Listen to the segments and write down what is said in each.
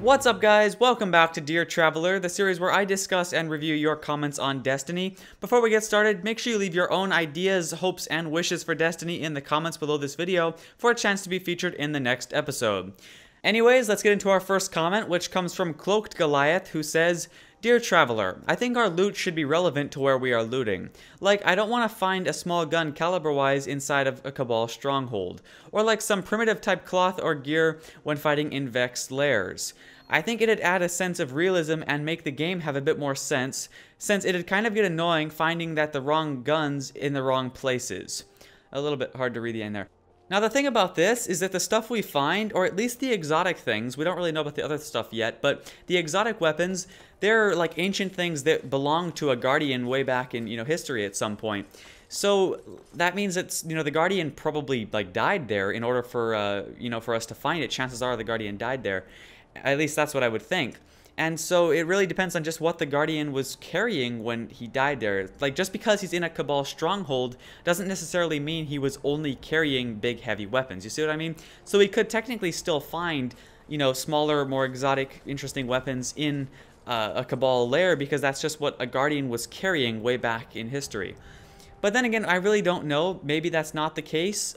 What's up, guys? Welcome back to Dear Traveler, the series where I discuss and review your comments on Destiny. Before we get started, make sure you leave your own ideas, hopes, and wishes for Destiny in the comments below this video for a chance to be featured in the next episode. Anyways, let's get into our first comment, which comes from Cloaked Goliath, who says, Dear Traveler, I think our loot should be relevant to where we are looting. Like, I don't want to find a small gun caliber-wise inside of a Cabal stronghold, or like some primitive type cloth or gear when fighting in Vex lairs. I think it'd add a sense of realism and make the game have a bit more sense, since it'd kind of get annoying finding that the wrong guns in the wrong places. A little bit hard to read the end there. Now the thing about this is that the stuff we find, or at least the exotic things, we don't really know about the other stuff yet, but the exotic weapons, they're like ancient things that belong to a Guardian way back in, history at some point. So that means that, the Guardian probably like died there in order for, for us to find it. Chances are the Guardian died there. At least that's what I would think. And so it really depends on just what the Guardian was carrying when he died there. Like, just because he's in a Cabal stronghold doesn't necessarily mean he was only carrying big, heavy weapons. You see what I mean? So we could technically still find, smaller, more exotic, interesting weapons in a Cabal lair, because that's just what a Guardian was carrying way back in history. But then again, I really don't know. Maybe that's not the case.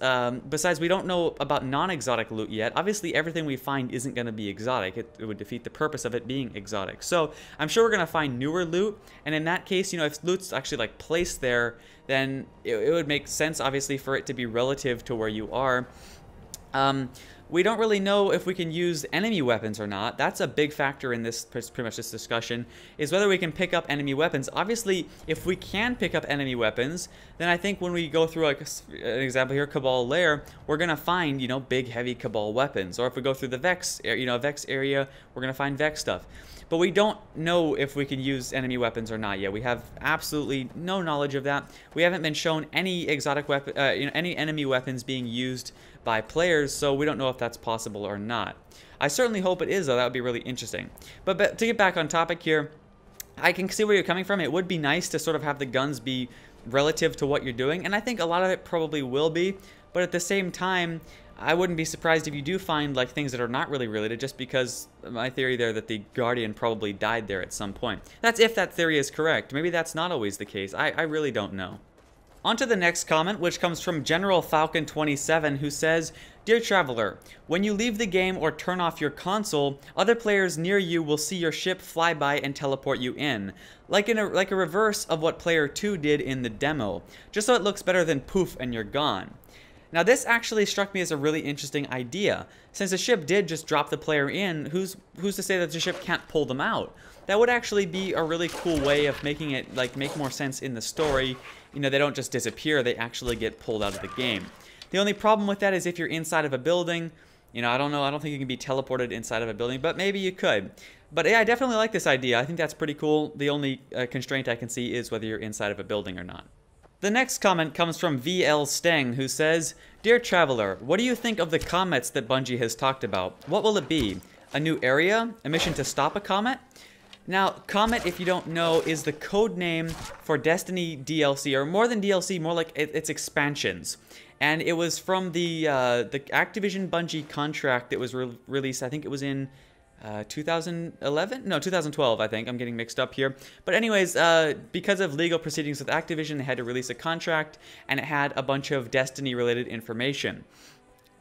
Besides, we don't know about non-exotic loot yet. Obviously, everything we find isn't going to be exotic. It would defeat the purpose of it being exotic. So I'm sure we're going to find newer loot. And in that case, if loot's actually like placed there, then it would make sense, obviously, for it to be relative to where you are. We don't really know if we can use enemy weapons or not. That's a big factor in this, pretty much this discussion, is whether we can pick up enemy weapons. Obviously, if we can pick up enemy weapons, then I think when we go through, like an example here, Cabal lair, we're gonna find, big, heavy Cabal weapons. Or if we go through the Vex, Vex area, we're gonna find Vex stuff. But we don't know if we can use enemy weapons or not yet. We have absolutely no knowledge of that. We haven't been shown any exotic weapon, any enemy weapons being used by players, so we don't know if that's possible or not. I certainly hope it is, though. That would be really interesting. But to get back on topic here, I can see where you're coming from. It would be nice to sort of have the guns be relative to what you're doing, and I think a lot of it probably will be, but at the same time, I wouldn't be surprised if you do find like things that are not really related, just because my theory there that the Guardian probably died there at some point. That's if that theory is correct. Maybe that's not always the case. I really don't know. On to the next comment, which comes from General Falcon 27, who says, Dear Traveler, when you leave the game or turn off your console, other players near you will see your ship fly by and teleport you in, like a reverse of what Player 2 did in the demo, just so it looks better than poof and you're gone. Now this actually struck me as a really interesting idea. Since the ship did just drop the player in, who's to say that the ship can't pull them out? That would actually be a really cool way of making it make more sense in the story. They don't just disappear, they actually get pulled out of the game. The only problem with that is if you're inside of a building, I don't know, I don't think you can be teleported inside of a building, but maybe you could. But yeah, I definitely like this idea. I think that's pretty cool. The only constraint I can see is whether you're inside of a building or not. The next comment comes from VL Steng, who says, Dear Traveler, what do you think of the comets that Bungie has talked about? What will it be? A new area? A mission to stop a comet? Now, Comet, if you don't know, is the code name for Destiny DLC, or more than DLC, more like its expansions. And it was from the Activision Bungie contract that was released, I think it was in 2011? No, 2012, I think. I'm getting mixed up here. But anyways, because of legal proceedings with Activision, they had to release a contract, and it had a bunch of Destiny-related information.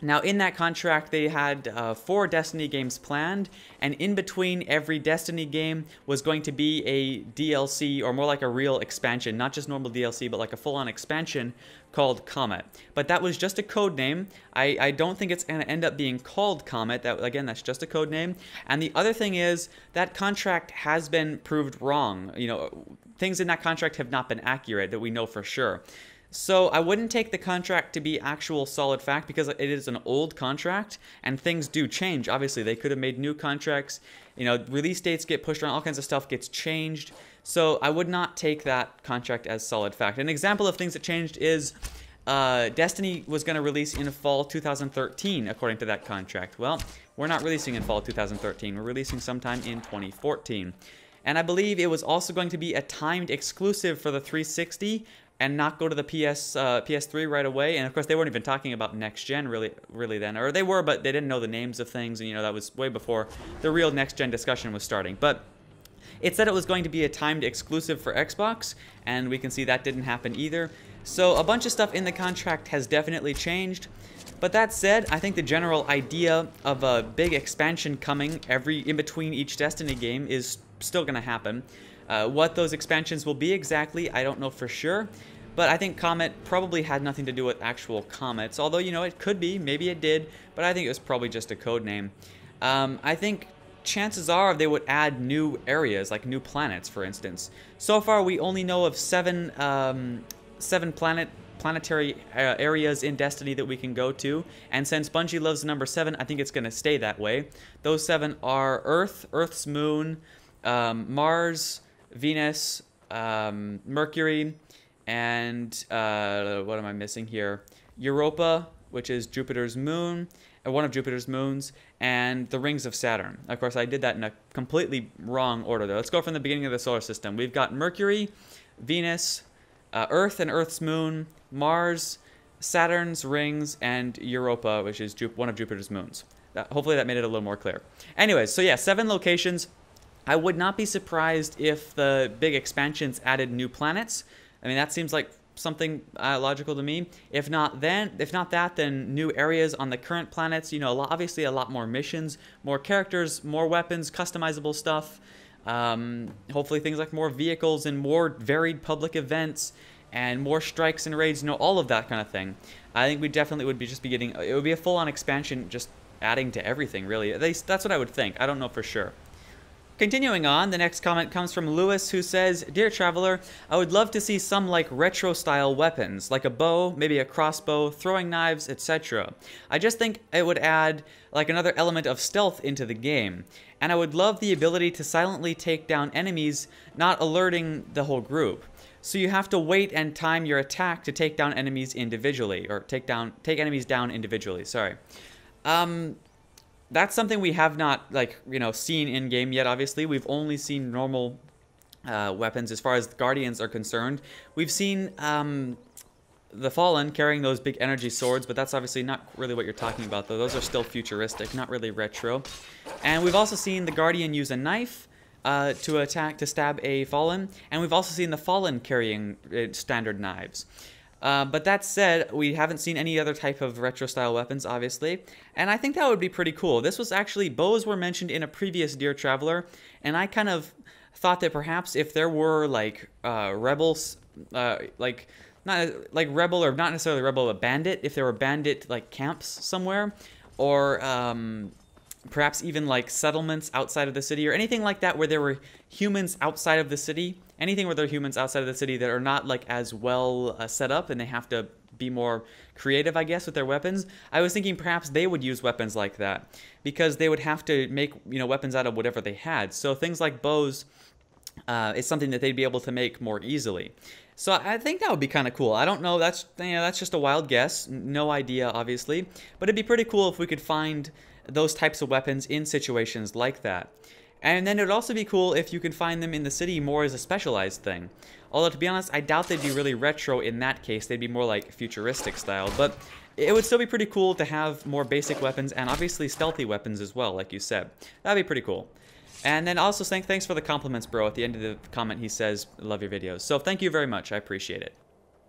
Now, in that contract, they had 4 Destiny games planned, and in between every Destiny game was going to be a DLC, or more like a real expansion, not just normal DLC, but like a full-on expansion called Comet. But that was just a code name. I don't think it's going to end up being called Comet. Again, that's just a code name. And the other thing is, that contract has been proved wrong. Things in that contract have not been accurate, that we know for sure. So I wouldn't take the contract to be actual solid fact, because it is an old contract and things do change. Obviously, they could have made new contracts. Release dates get pushed around, all kinds of stuff gets changed. So I would not take that contract as solid fact. An example of things that changed is Destiny was going to release in fall 2013, according to that contract. Well, we're not releasing in fall 2013. We're releasing sometime in 2014. And I believe it was also going to be a timed exclusive for the 360, and not go to the PS3 right away. And of course, they weren't even talking about next gen really then, or they were, but they didn't know the names of things, and that was way before the real next gen discussion was starting. But it said it was going to be a timed exclusive for Xbox, and we can see that didn't happen either. So a bunch of stuff in the contract has definitely changed. But that said, I think the general idea of a big expansion coming in between each Destiny game is still going to happen. What those expansions will be exactly, I don't know for sure. But I think Comet probably had nothing to do with actual comets. Although, it could be. Maybe it did. But I think it was probably just a code name. I think chances are they would add new areas, like new planets, for instance. So far, we only know of seven planetary areas in Destiny that we can go to, and since Bungie loves the number 7, I think it's going to stay that way. Those 7 are Earth, Earth's moon, Mars, Venus, Mercury, and what am I missing here? Europa, which is Jupiter's moon, one of Jupiter's moons, and the rings of Saturn. Of course, I did that in a completely wrong order, though. Let's go from the beginning of the solar system. We've got Mercury, Venus, Earth and Earth's moon, Mars, Saturn's rings, and Europa, which is one of Jupiter's moons. Hopefully that made it a little more clear. Anyways, so yeah, 7 locations. I would not be surprised if the big expansions added new planets. I mean, that seems like something logical to me. If not that, then new areas on the current planets. Obviously a lot more missions, more characters, more weapons, customizable stuff. Hopefully things like more vehicles and more varied public events and more strikes and raids, all of that kind of thing. I think we definitely would be getting, it would be a full-on expansion, just adding to everything, really. At least that's what I would think. I don't know for sure. Continuing on, the next comment comes from Lewis, who says, "Dear Traveler, I would love to see some retro-style weapons, like a bow, maybe a crossbow, throwing knives, etc. I just think it would add another element of stealth into the game. And I would love the ability to silently take down enemies, not alerting the whole group. So you have to wait and time your attack to take down enemies individually, or take enemies down individually, sorry. That's something we have not, seen in-game yet, obviously. We've only seen normal weapons as far as the Guardians are concerned. We've seen the Fallen carrying those big energy swords, but that's obviously not really what you're talking about, though. Those are still futuristic, not really retro. And we've also seen the Guardian use a knife to stab a Fallen, and we've also seen the Fallen carrying standard knives. But that said, we haven't seen any other type of retro-style weapons, obviously, and I think that would be pretty cool. This was actually, bows were mentioned in a previous Dear Traveler, and I kind of thought that perhaps if there were, rebels, not rebel, or not necessarily rebel, but bandit, if there were bandit, camps somewhere, or perhaps even, settlements outside of the city, or anything like that where there were humans outside of the city. Anything where there are humans outside of the city that are not as well set up, and they have to be more creative, I guess, with their weapons. I was thinking perhaps they would use weapons like that, because they would have to make weapons out of whatever they had. So things like bows is something that they'd be able to make more easily. So I think that would be kind of cool. I don't know. That's just a wild guess. No idea, obviously, but it'd be pretty cool if we could find those types of weapons in situations like that. And then it would also be cool if you could find them in the city more as a specialized thing. Although, to be honest, I doubt they'd be really retro in that case. They'd be more futuristic style. But it would still be pretty cool to have more basic weapons and obviously stealthy weapons as well, like you said. That'd be pretty cool. And then also thanks for the compliments, bro. At the end of the comment, he says, "Love your videos." So thank you very much. I appreciate it.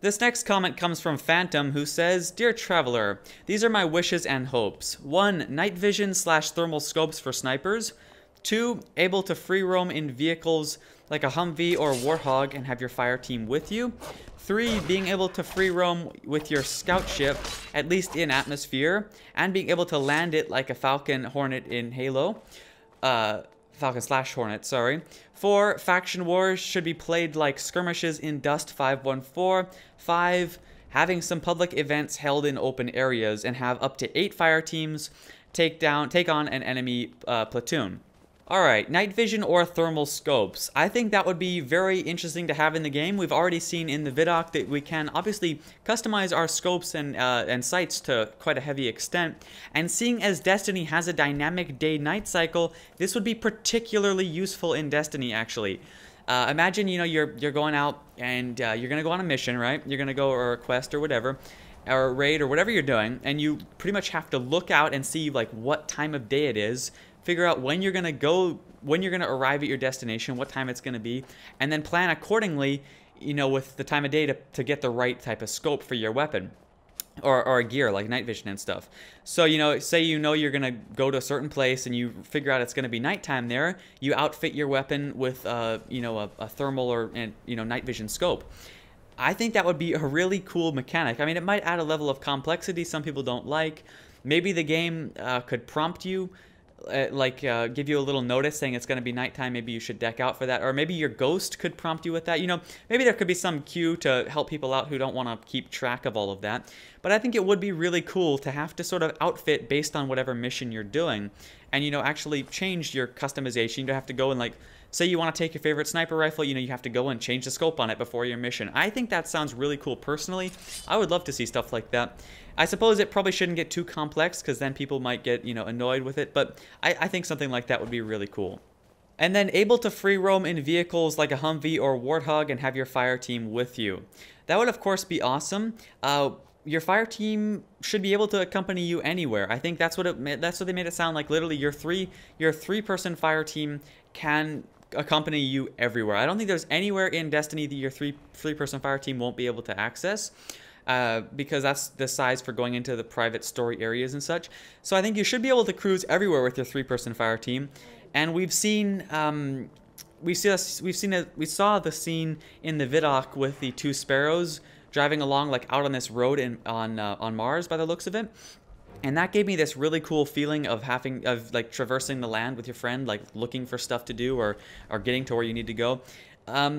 This next comment comes from Phantom, who says, "Dear Traveler, these are my wishes and hopes. 1. Night vision / thermal scopes for snipers. 2. Able to free roam in vehicles like a Humvee or Warthog and have your fire team with you. 3. Being able to free roam with your scout ship, at least in atmosphere, and being able to land it like a Falcon Hornet in Halo. Falcon/Hornet, sorry. 4. Faction wars should be played like skirmishes in Dust 514. 5. Having some public events held in open areas and have up to 8 fire teams take on an enemy platoon." Alright, night vision or thermal scopes. I think that would be very interesting to have in the game. We've already seen in the vidoc that we can obviously customize our scopes and sights to quite a heavy extent. And seeing as Destiny has a dynamic day-night cycle, this would be particularly useful in Destiny, actually. Imagine, you know, you're going out and you're gonna go on a mission, right? You're gonna go, or a quest or whatever, or a raid or whatever you're doing, and you pretty much have to look out and see like what time of day it is, figure out when you're gonna go, when you're gonna arrive at your destination, what time it's gonna be, and then plan accordingly, you know, with the time of day to get the right type of scope for your weapon. Or gear like night vision and stuff. So, you know, say you know you're gonna go to a certain place and you figure out it's gonna be nighttime there, you outfit your weapon with you know, a thermal or you know, night vision scope. I think that would be a really cool mechanic. I mean, it might add a level of complexity some people don't like. Maybe the game could prompt you, give you a little notice saying it's going to be nighttime, maybe you should deck out for that. Or maybe your ghost could prompt you with that. You know, maybe there could be some cue to help people out who don't want to keep track of all of that. But I think it would be really cool to have to sort of outfit based on whatever mission you're doing. And, you know, actually change your customization. You don't have to go and, like, say you want to take your favorite sniper rifle, you know, you have to go and change the scope on it before your mission. I think that sounds really cool personally. I would love to see stuff like that. I suppose it probably shouldn't get too complex because then people might get, you know, annoyed with it, but I think something like that would be really cool. And then able to free roam in vehicles like a Humvee or Warthog and have your fire team with you. That would of course be awesome. Your fire team should be able to accompany you anywhere. I think that's what they made it sound like. Literally, your three-person fire team can accompany you everywhere. I don't think there's anywhere in Destiny that your three-person fire team won't be able to access, because that's the size for going into the private story areas and such. So I think you should be able to cruise everywhere with your three-person fire team. And we've seen we saw the scene in the Vidoc with the two sparrows driving along like out on this road on Mars by the looks of it. And that gave me this really cool feeling of like traversing the land with your friend, like looking for stuff to do or getting to where you need to go.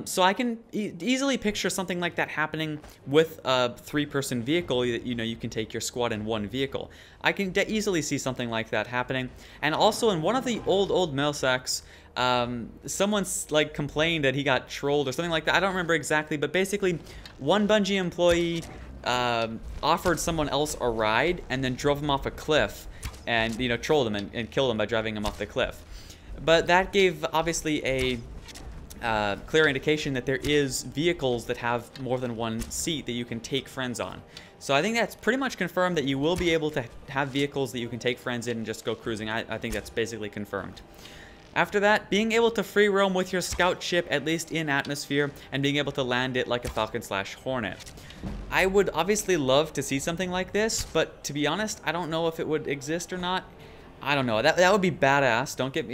So I can easily picture something like that happening with a three-person vehicle that, you know, you can take your squad in one vehicle. I can easily see something like that happening. And also in one of the old mail sacks, someone's like complained that he got trolled or something like that. I don't remember exactly, but basically one Bungie employee offered someone else a ride and then drove him off a cliff and, you know, trolled him and killed him by driving him off the cliff. But that gave obviously a clear indication that there is vehicles that have more than one seat that you can take friends on. So I think that's pretty much confirmed that you will be able to have vehicles that you can take friends in and just go cruising. I think that's basically confirmed. After that, being able to free roam with your scout ship, at least in atmosphere, and being able to land it like a Falcon/Hornet. I would obviously love to see something like this, but to be honest, I don't know if it would exist or not. I don't know. That would be badass. Don't get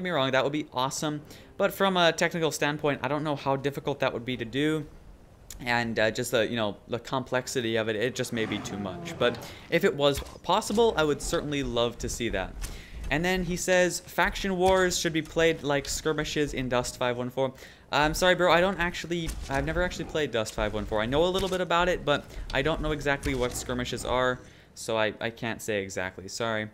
me wrong. That would be awesome. But from a technical standpoint, I don't know how difficult that would be to do. And just the, you know, the complexity of it, it just may be too much. But if it was possible, I would certainly love to see that. And then he says, faction wars should be played like skirmishes in Dust 514. I'm sorry, bro, I've never actually played Dust 514. I know a little bit about it, but I don't know exactly what skirmishes are, so I can't say exactly. Sorry.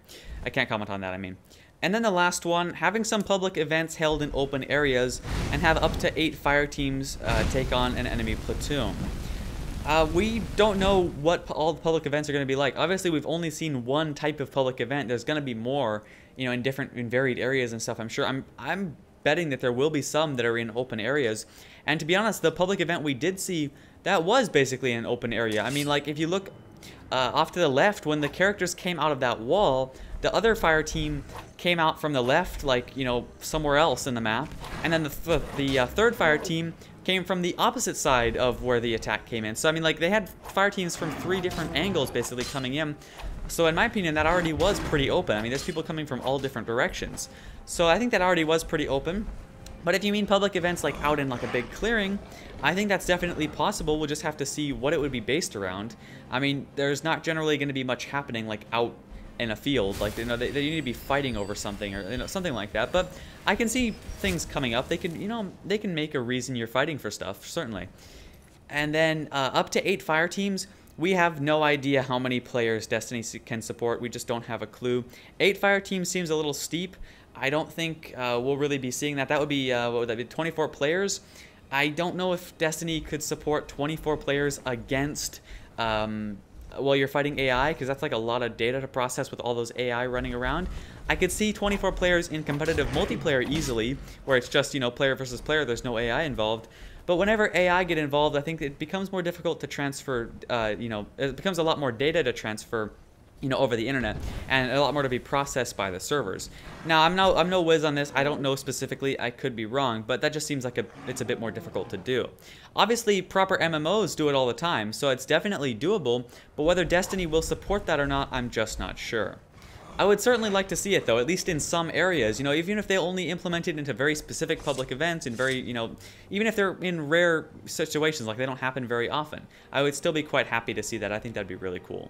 I can't comment on that, I mean. And then the last one, having some public events held in open areas and have up to 8 fire teams take on an enemy platoon. We don't know what all the public events are going to be like. Obviously, we've only seen one type of public event. There's going to be more, you know, in varied areas and stuff. I'm sure. I'm betting that there will be some that are in open areas. And to be honest, the public event we did see, that was basically an open area. I mean, like, if you look off to the left, when the characters came out of that wall, the other fire team came out from the left, like, you know, somewhere else in the map. And then the third fire team came from the opposite side of where the attack came in. So, I mean, like, they had fire teams from 3 different angles basically coming in. So, in my opinion, that already was pretty open. I mean, there's people coming from all different directions. So, I think that already was pretty open. But if you mean public events like out in like a big clearing, I think that's definitely possible. We'll just have to see what it would be based around. I mean, there's not generally going to be much happening like out in a field, like, you know, they need to be fighting over something or, you know, something like that. But I can see things coming up. They can, you know, they can make a reason you're fighting for stuff, certainly. And then up to 8 fire teams. We have no idea how many players Destiny can support. We just don't have a clue. 8 fire teams seems a little steep. I don't think we'll really be seeing that. That would be, what would that be, 24 players? I don't know if Destiny could support 24 players against, while you're fighting AI, because that's like a lot of data to process with all those AI running around. I could see 24 players in competitive multiplayer easily, where it's just, player versus player, there's no AI involved. But whenever AI get involved, I think it becomes more difficult to transfer, it becomes a lot more data to transfer, over the internet, and a lot more to be processed by the servers. Now, I'm no whiz on this. I don't know specifically. I could be wrong, but that just seems like it's a bit more difficult to do. Obviously, proper MMOs do it all the time, so it's definitely doable, but whether Destiny will support that or not, I'm just not sure. I would certainly like to see it, though, at least in some areas. Even if they only implement it into very specific public events and very, even if they're in rare situations, like they don't happen very often, I would still be quite happy to see that. I think that'd be really cool.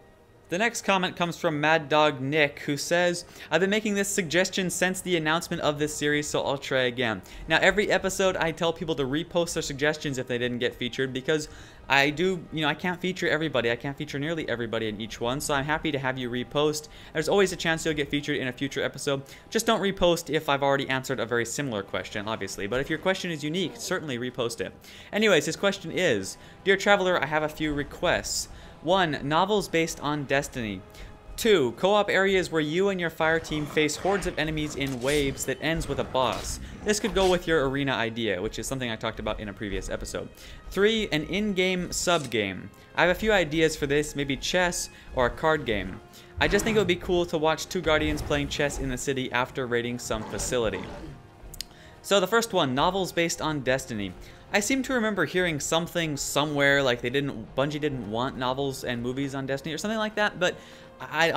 The next comment comes from Mad Dog Nick, who says, I've been making this suggestion since the announcement of this series, so I'll try again. Now, every episode, I tell people to repost their suggestions if they didn't get featured, because I do, I can't feature everybody. I can't feature nearly everybody in each one, so I'm happy to have you repost. There's always a chance you'll get featured in a future episode. Just don't repost if I've already answered a very similar question, obviously, but if your question is unique, certainly repost it. Anyways, his question is, Dear Traveler, I have a few requests. 1. Novels based on Destiny. 2. Co-op areas where you and your fire team face hordes of enemies in waves that ends with a boss. This could go with your arena idea, which is something I talked about in a previous episode. 3. An in-game sub-game. I have a few ideas for this, maybe chess or a card game. I just think it would be cool to watch two Guardians playing chess in the city after raiding some facility. So the first one, novels based on Destiny. I seem to remember hearing something somewhere like Bungie didn't want novels and movies on Destiny or something like that, but I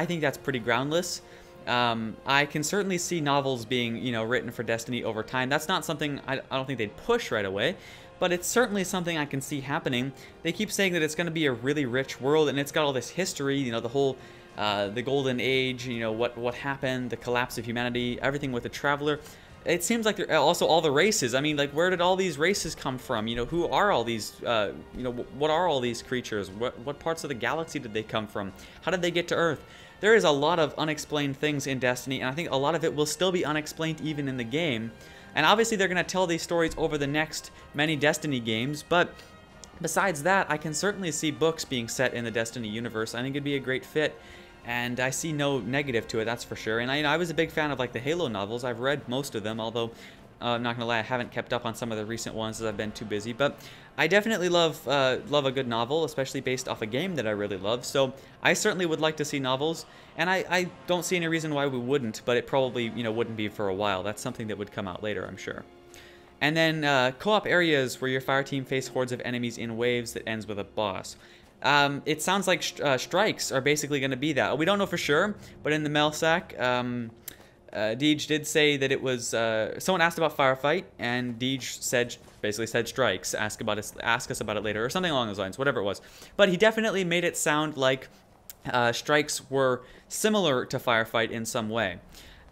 think that's pretty groundless. I can certainly see novels being, written for Destiny over time. That's not something I don't think they'd push right away, but it's certainly something I can see happening. They keep saying that it's going to be a really rich world, and it's got all this history, the whole the Golden Age, what happened, the collapse of humanity, everything with the Traveler. It seems like they're also all the races. I mean, like, where did all these races come from? Who are all these, what are all these creatures? What parts of the galaxy did they come from? How did they get to Earth? There is a lot of unexplained things in Destiny, and I think a lot of it will still be unexplained even in the game. And obviously they're going to tell these stories over the next many Destiny games, but besides that, I can certainly see books being set in the Destiny universe. I think it'd be a great fit. And I see no negative to it, that's for sure. And I was a big fan of like the Halo novels. I've read most of them, although I'm not gonna lie, I haven't kept up on some of the recent ones as I've been too busy. But I definitely love a good novel, especially based off a game that I really love. So I certainly would like to see novels, and I don't see any reason why we wouldn't. But it probably wouldn't be for a while. That's something that would come out later, I'm sure. And then co-op areas where your fire team face hordes of enemies in waves that ends with a boss. It sounds like strikes are basically going to be that. We don't know for sure, but in the mail sack, Deej did say that it was, someone asked about Firefight, and Deej basically said strikes, ask us about it later, or something along those lines, whatever it was. But he definitely made it sound like strikes were similar to Firefight in some way.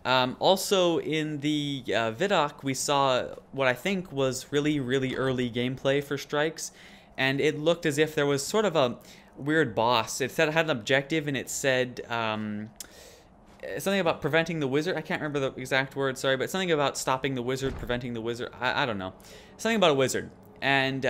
Also, in the Vidoc, we saw what I think was really, really early gameplay for strikes. And it looked as if there was sort of a weird boss. It said it had an objective, and it said something about preventing the wizard. I can't remember the exact word, sorry, but something about stopping the wizard, preventing the wizard. I don't know. Something about a wizard. And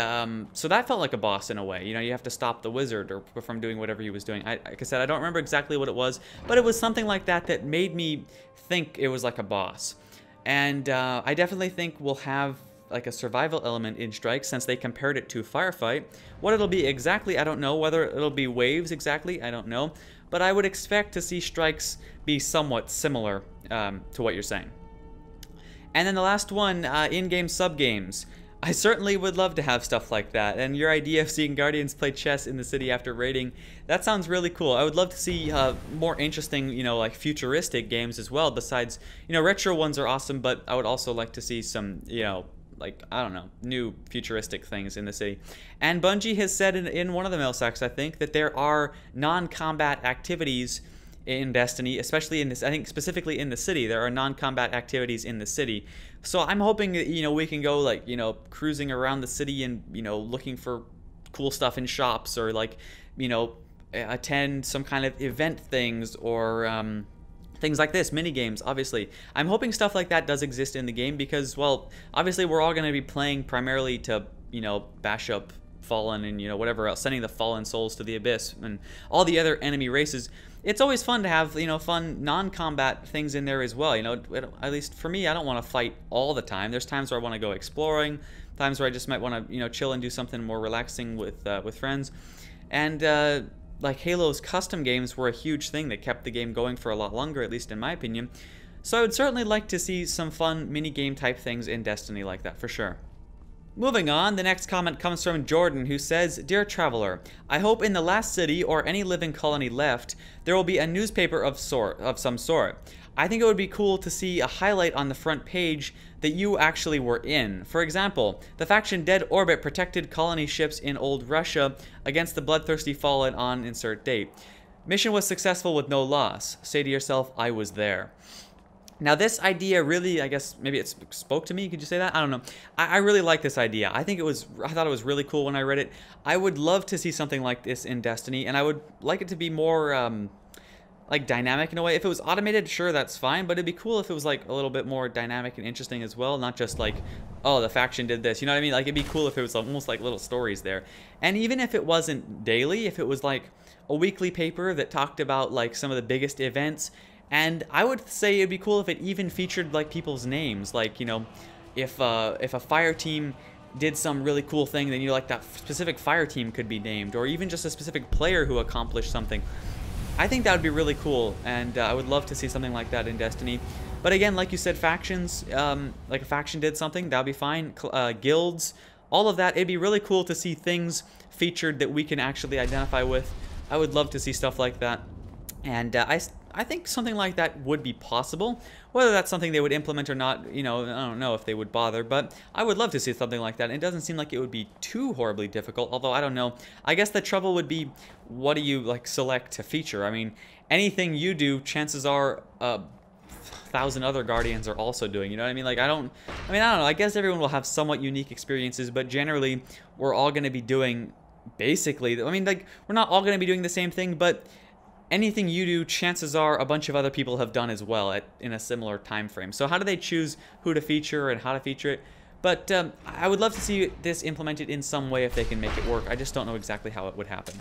so that felt like a boss in a way. You have to stop the wizard or from doing whatever he was doing. Like I said, I don't remember exactly what it was, but it was something like that that made me think it was like a boss. And I definitely think we'll have like a survival element in strikes, since they compared it to Firefight. What it'll be exactly, I don't know. Whether it'll be waves exactly, I don't know. But I would expect to see strikes be somewhat similar to what you're saying. And then the last one, in-game sub-games. I certainly would love to have stuff like that. And your idea of seeing Guardians play chess in the city after raiding, that sounds really cool. I would love to see more interesting, like futuristic games as well. Besides, retro ones are awesome, but I would also like to see some, like, I don't know, new futuristic things in the city. And Bungie has said in one of the mail sacks, I think, that there are non-combat activities in Destiny, especially in this, I think specifically in the city. There are non-combat activities in the city. So I'm hoping that, we can go, like, cruising around the city and, looking for cool stuff in shops, or, like, attend some kind of event things, or things like this, mini games, obviously. I'm hoping stuff like that does exist in the game because, well, obviously we're all going to be playing primarily to, bash up Fallen and, you know, whatever else, sending the fallen souls to the abyss and all the other enemy races. It's always fun to have, you know, fun non-combat things in there as well. You know, at least for me, I don't want to fight all the time. There's times where I want to go exploring, times where I just might want to, you know, chill and do something more relaxing with friends. And like Halo's custom games were a huge thing that kept the game going for a lot longer, at least in my opinion. So I would certainly like to see some fun mini-game type things in Destiny like that, for sure. Moving on, the next comment comes from Jordan, who says, "Dear Traveler, I hope in the last city or any living colony left, there will be a newspaper of some sort. I think it would be cool to see a highlight on the front page that you actually were in. For example, the faction Dead Orbit protected colony ships in old Russia against the bloodthirsty Fallen on insert date. Mission was successful with no loss. Say to yourself, I was there." Now this idea really, I guess, maybe it spoke to me. Could you say that? I don't know. I really like this idea. I thought it was really cool when I read it. I would love to see something like this in Destiny, and I would like it to be more, like, dynamic in a way. If it was automated, sure, that's fine, but it'd be cool if it was, like, a little bit more dynamic and interesting as well, not just like, oh, the faction did this, you know what I mean? Like, it'd be cool if it was almost like little stories there. And even if it wasn't daily, if it was like a weekly paper that talked about, like, some of the biggest events. And I would say it'd be cool if it even featured, like, people's names. Like, you know, if a fire team did some really cool thing, then, you know, like, that specific fire team could be named. Or even just a specific player who accomplished something. I think that would be really cool, and I would love to see something like that in Destiny. But again, like you said, factions, like a faction did something, that would be fine. Guilds, all of that, it'd be really cool to see things featured that we can actually identify with. I would love to see stuff like that. And I think something like that would be possible. Whether that's something they would implement or not, you know, I don't know if they would bother, but I would love to see something like that. And it doesn't seem like it would be too horribly difficult, although I don't know. I guess the trouble would be, what do you, like, select to feature? I mean, anything you do, chances are 1,000 other Guardians are also doing, you know what I mean? Like, I don't know. I guess everyone will have somewhat unique experiences, but generally, we're all going to be doing, basically, I mean, like, we're not all going to be doing the same thing, but anything you do, chances are a bunch of other people have done as well in a similar time frame. So how do they choose who to feature and how to feature it? But I would love to see this implemented in some way if they can make it work. I just don't know exactly how it would happen.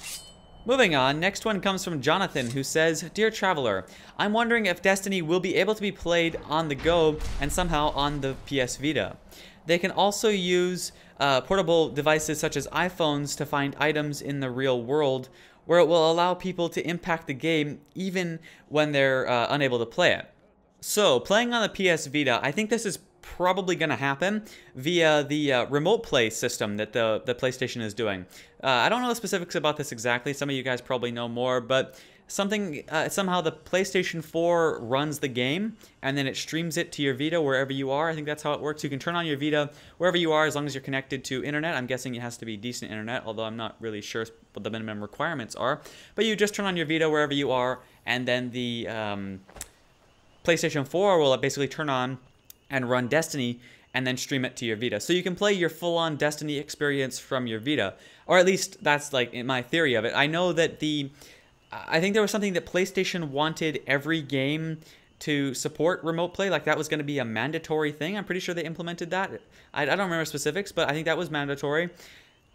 Moving on, next one comes from Jonathan, who says, "Dear Traveler, I'm wondering if Destiny will be able to be played on the go and somehow on the PS Vita. They can also use portable devices such as iPhones to find items in the real world, where it will allow people to impact the game even when they're unable to play it." So, playing on the PS Vita, I think this is probably going to happen via the remote play system that the PlayStation is doing. I don't know the specifics about this exactly. Some of you guys probably know more, but somehow the PlayStation 4 runs the game, and then it streams it to your Vita wherever you are. I think that's how it works. You can turn on your Vita wherever you are as long as you're connected to internet. I'm guessing it has to be decent internet, although I'm not really sure what the minimum requirements are. But you just turn on your Vita wherever you are, and then the PlayStation 4 will basically turn on and run Destiny and then stream it to your Vita. So you can play your full-on Destiny experience from your Vita. Or at least that's, like, in my theory of it. I know that I think there was something that PlayStation wanted every game to support remote play. Like, that was going to be a mandatory thing. I'm pretty sure they implemented that. I don't remember specifics, but I think that was mandatory,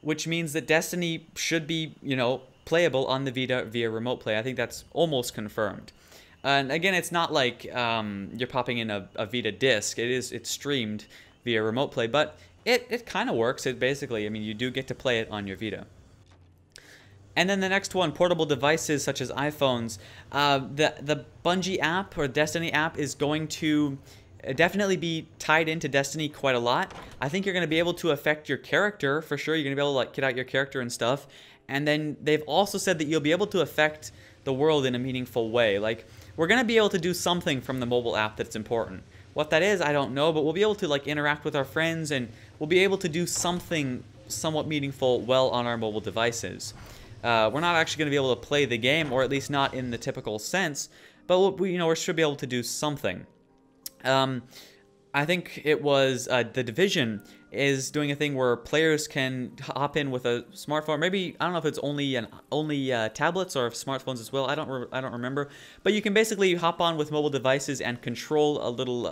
which means that Destiny should be, you know, playable on the Vita via remote play. I think that's almost confirmed. And again, it's not like you're popping in a Vita disc. It's streamed via remote play, but it kind of works. It basically, I mean, you do get to play it on your Vita. And then the next one, portable devices such as iPhones. The Bungie app or Destiny app is going to definitely be tied into Destiny quite a lot. I think you're going to be able to affect your character for sure. You're going to be able to, like, kit out your character and stuff. And then they've also said that you'll be able to affect the world in a meaningful way. Like, we're going to be able to do something from the mobile app that's important. What that is, I don't know, but we'll be able to, like, interact with our friends, and we'll be able to do something somewhat meaningful well on our mobile devices. We're not actually going to be able to play the game, or at least not in the typical sense, but we should be able to do something. I think it was The Division is doing a thing where players can hop in with a smartphone. Maybe, I don't know if it's only tablets or if smartphones as well. I don't remember. But you can basically hop on with mobile devices and control a little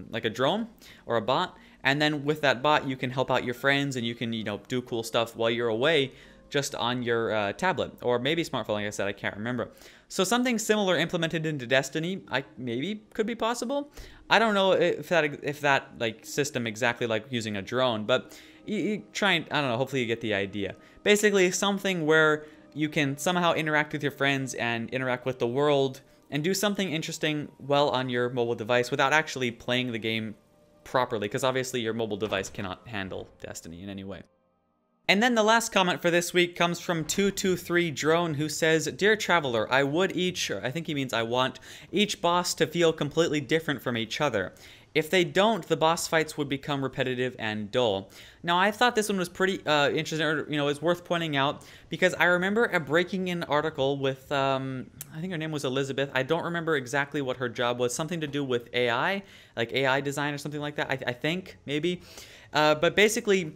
like a drone or a bot, And then with that bot, you can help out your friends and you can, do cool stuff while you're away just on your tablet or maybe smartphone, like I said, I can't remember. So something similar implemented into Destiny, maybe could be possible. I don't know if that like system exactly like using a drone, but you try and, I don't know, hopefully you get the idea. Basically something where you can somehow interact with your friends and interact with the world and do something interesting well on your mobile device without actually playing the game properly, because obviously your mobile device cannot handle Destiny in any way. And then the last comment for this week comes from 223 Drone, who says, "Dear Traveler, I would I think he means I want, each boss to feel completely different from each other. If they don't, the boss fights would become repetitive and dull." Now, I thought this one was pretty interesting, or, it's worth pointing out, because I remember a breaking in article with, I think her name was Elizabeth. I don't remember exactly what her job was, something to do with AI, like AI design or something like that, I think, maybe. But basically,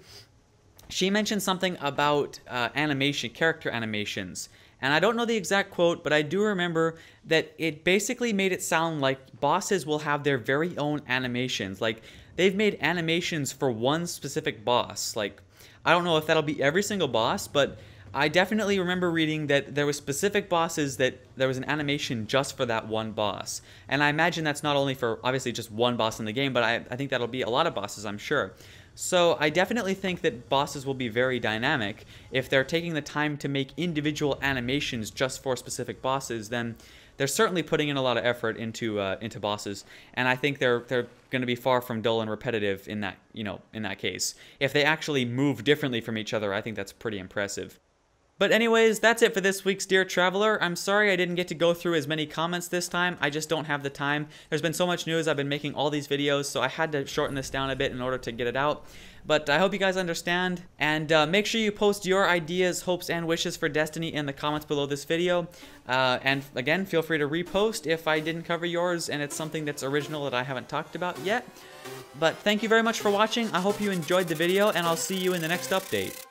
she mentioned something about character animations. And I don't know the exact quote, but I do remember that it basically made it sound like bosses will have their very own animations. Like, they've made animations for one specific boss. Like, I don't know if that'll be every single boss, but I definitely remember reading that there were specific bosses that there was an animation just for that one boss. And I imagine that's not only for, obviously, just one boss in the game, but I think that'll be a lot of bosses, I'm sure. So I definitely think that bosses will be very dynamic. If they're taking the time to make individual animations just for specific bosses, then they're certainly putting in a lot of effort into bosses, and I think they're going to be far from dull and repetitive in that in that case. If they actually move differently from each other, I think that's pretty impressive. But anyways, that's it for this week's Dear Traveler. I'm sorry I didn't get to go through as many comments this time. I just don't have the time. There's been so much news. I've been making all these videos, so I had to shorten this down a bit in order to get it out. But I hope you guys understand. And make sure you post your ideas, hopes, and wishes for Destiny in the comments below this video. And again, feel free to repost if I didn't cover yours and it's something that's original that I haven't talked about yet. But thank you very much for watching. I hope you enjoyed the video, and I'll see you in the next update.